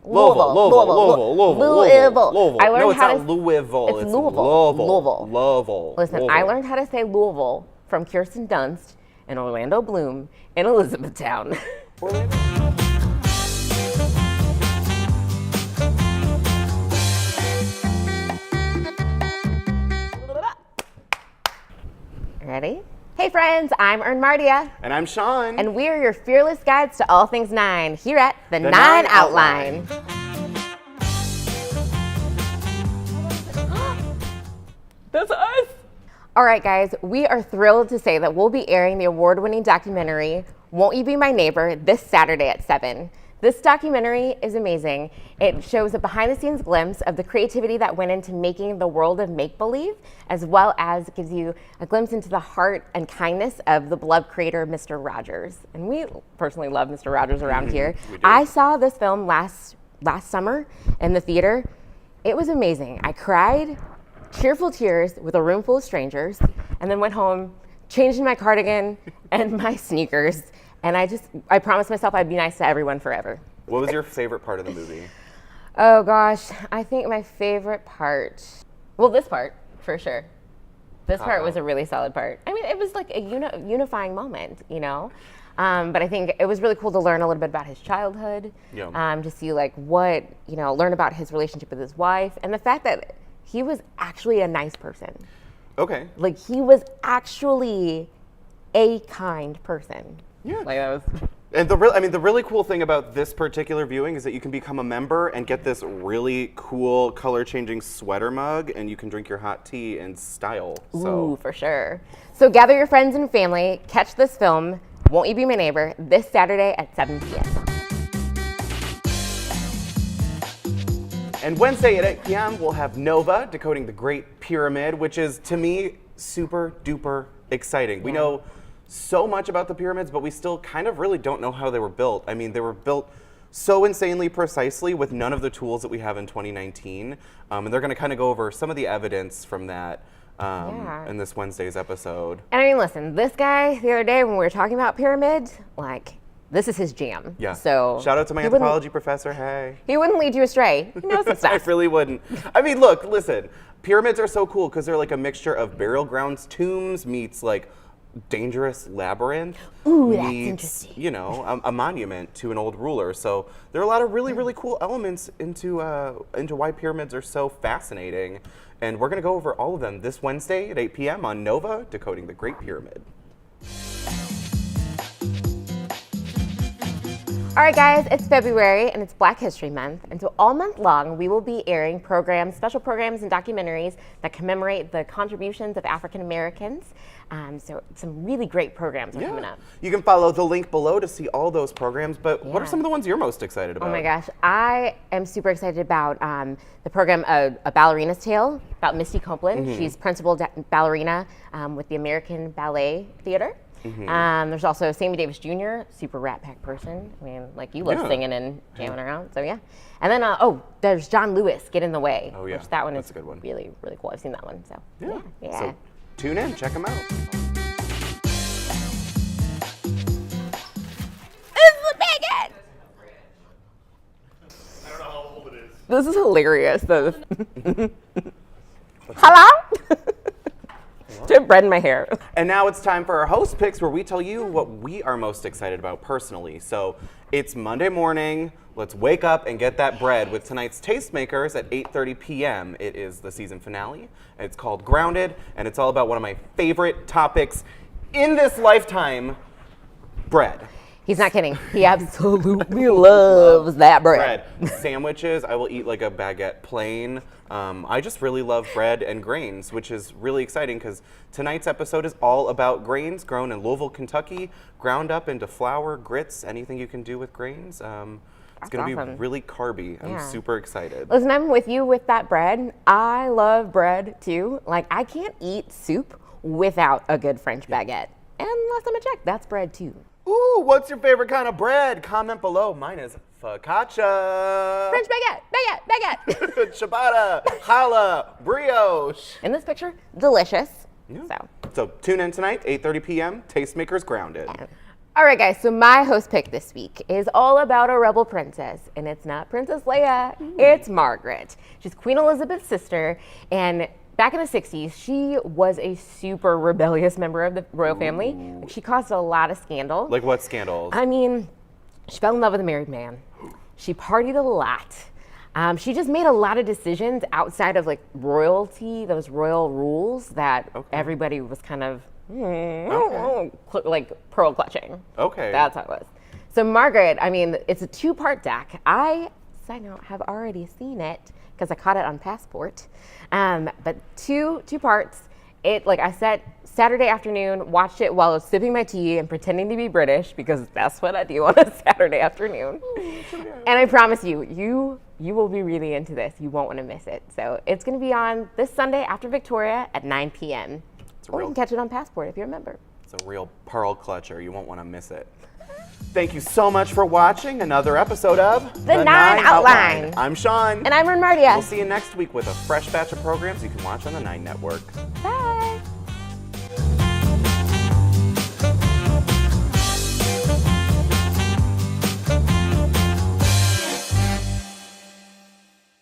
Louisville. I learned how to. Louisville. It's Louisville. Louisville. Listen, I learned how to say Louisville from Kirsten Dunst and Orlando Bloom in Elizabethtown. Ready? Hey friends, I'm Ermardia. And I'm Sean. And we are your fearless guides to all things 9 here at the 9 Outline. That's us. All right, guys, we are thrilled to say that we'll be airing the award-winning documentary, Won't You Be My Neighbor, this Saturday at 7. This documentary is amazing. It shows a behind-the-scenes glimpse of the creativity that went into making the world of make-believe, as well as gives you a glimpse into the heart and kindness of the beloved creator, Mr. Rogers. And we personally love Mr. Rogers around here. I saw this film last summer in the theater. It was amazing. I cried cheerful tears with a room full of strangers, and then went home, changed my cardigan and my sneakers. And I promised myself I'd be nice to everyone forever. What was your favorite part of the movie? Oh gosh, I think my favorite part, well, this part, for sure. This part was a really solid part. I mean, it was like a unifying moment, you know? But I think it was really cool to learn a little bit about his childhood, to see like learn about his relationship with his wife, and the fact that he was actually a nice person. Okay. Like, he was actually a kind person. Yeah. Like, that was... And the really cool thing about this particular viewing is that you can become a member and get this really cool color-changing sweater mug, and you can drink your hot tea in style. Ooh, for sure. So gather your friends and family, catch this film, Won't You Be My Neighbor, this Saturday at 7 p.m. And Wednesday at 8 p.m. we'll have Nova decoding the Great Pyramid, which is, to me, super duper exciting. We know so much about the pyramids, but we still kind of really don't know how they were built. I mean, they were built so insanely precisely with none of the tools that we have in 2019. And they're going to kind of go over some of the evidence from that in this Wednesday's episode. And I mean, listen, this guy the other day when we were talking about pyramids, like, this is his jam. Yeah. So shout out to my anthropology professor. Hey. He wouldn't lead you astray. He knows his stuff. I really wouldn't. I mean, look, listen. Pyramids are so cool because they're like a mixture of burial grounds, tombs meets like dangerous labyrinth. Ooh, that's interesting. A monument to an old ruler. So there are a lot of really, really cool elements into why pyramids are so fascinating. And we're going to go over all of them this Wednesday at 8 p.m. on Nova, Decoding the Great Pyramid. All right, guys, it's February and it's Black History Month. And so all month long, we will be airing special programs and documentaries that commemorate the contributions of African Americans. So some really great programs are coming up. You can follow the link below to see all those programs, but what are some of the ones you're most excited about? Oh my gosh, I am super excited about the program, A Ballerina's Tale, about Misty Copeland. She's principal ballerina with the American Ballet Theater. There's also Sammy Davis Jr., super Rat Pack person. I mean, like, you love singing and jamming around, so yeah. And then, there's John Lewis, Get in the Way. Oh yeah, which that one that's is a good one. Really, really cool. I've seen that one, so yeah. So tune in, check them out. This is a bigot! I don't know how old it is. This is hilarious. Hello? To bread in my hair. And now it's time for our host picks, where we tell you what we are most excited about personally. So it's Monday morning. Let's wake up and get that bread with tonight's tastemakers at 8:30 p.m. It is the season finale, and it's called Grounded, and it's all about one of my favorite topics in this lifetime, bread. He's not kidding. He absolutely loves that bread. Sandwiches, I will eat like a baguette plain. I just really love bread and grains, which is really exciting because tonight's episode is all about grains grown in Louisville, Kentucky, ground up into flour, grits, anything you can do with grains. It's going to be really carby. I'm super excited. Listen, I'm with you with that bread. I love bread too. Like, I can't eat soup without a good French baguette. And last time I checked, that's bread too. Ooh, what's your favorite kind of bread? Comment below. Mine is focaccia. French baguette. Ciabatta, challah, brioche. In this picture, delicious. So tune in tonight, 8:30 p.m. Tastemakers Grounded. All right, guys, so my host pick this week is all about a rebel princess, and it's not Princess Leia, it's Margaret. She's Queen Elizabeth's sister, and back in the 60s, she was a super rebellious member of the royal family. Like, she caused a lot of scandal. Like what scandals? I mean, she fell in love with a married man. She partied a lot. She just made a lot of decisions outside of like royalty, those royal rules that everybody was kind of like pearl clutching. Okay. That's how it was. So Margaret, I mean, it's a 2-part doc. I, side note, have already seen it because I caught it on Passport. But two parts. It, like I said, Saturday afternoon, watched it while I was sipping my tea and pretending to be British because that's what I do on a Saturday afternoon. And I promise you, you will be really into this. You won't want to miss it. So it's going to be on this Sunday after Victoria at 9 p.m. Or you can catch it on Passport if you're a member. It's a real pearl clutcher. You won't want to miss it. Thank you so much for watching another episode of The 9 Outline. I'm Sean. And I'm Ermardia. We'll see you next week with a fresh batch of programs you can watch on the 9 Network. Bye.